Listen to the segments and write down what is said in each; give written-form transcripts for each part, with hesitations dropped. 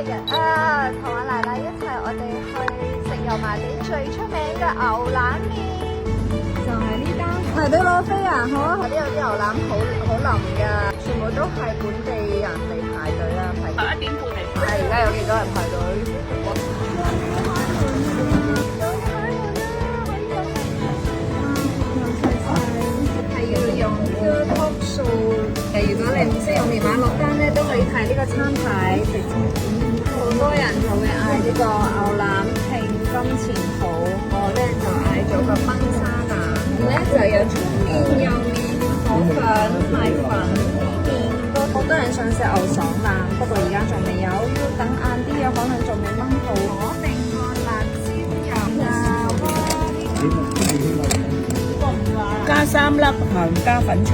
日啊，同阿奶奶一齊，我哋去食油麻地最出名嘅牛腩麵，就係呢間。排隊攞飛啊！好啊！呢度啲牛腩好腍㗎，全部都係本地人嚟排隊啊！排1點半嚟排。而家有幾多人排隊？如果你唔識用電話落單咧，都可以睇呢個餐牌。好多人就會嗌呢個牛腩拼金錢肚，我咧就嗌咗個崩沙腩，咧就有葱麵、幼麵、河粉、米粉、麵。都好多人想食牛爽腩，不過而家仲未有，要等晏啲，有可能仲未炆好。我定個辣椒油啊，加3粒鹹加粉腸。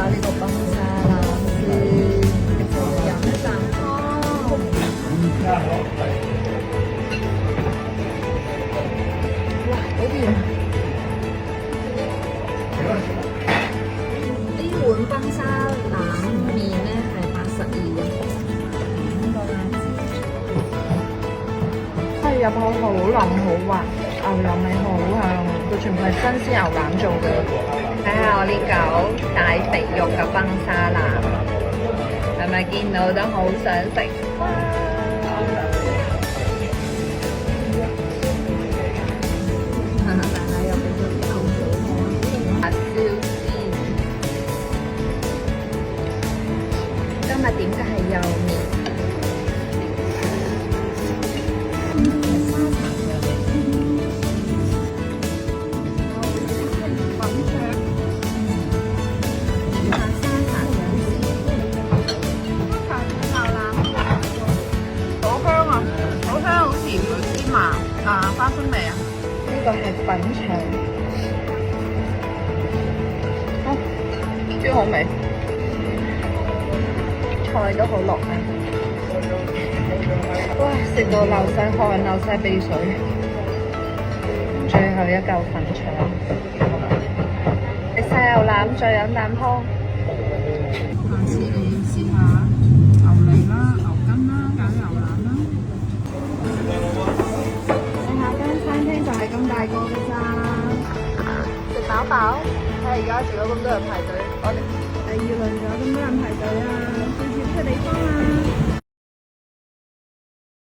呢個崩沙腩先，飲一啖湯。哇，好甜！呢碗崩沙腩麵咧係82入口好腍好滑，牛油味好香，佢全部係新鮮牛腩做嘅。睇下我呢嚿大肥肉嘅崩沙腩，係咪見到都好想食？哇！奶奶又俾咗啲牛肚辣椒絲，今日點嘅係幼麵。花生味啊！呢個係粉腸，超好味，菜都好落味。哇！食到流晒汗，流晒鼻水。最後一嚿粉腸，食晒牛腩，再飲啖湯。下次你要試下牛脷啦、牛筋啦、揀牛腩啦。就係咁大個嘅咋，食飽飽。睇下而家仲有咁多人排隊，我哋第2輪仲有咁多人排隊啊，最貼嘅地方啊！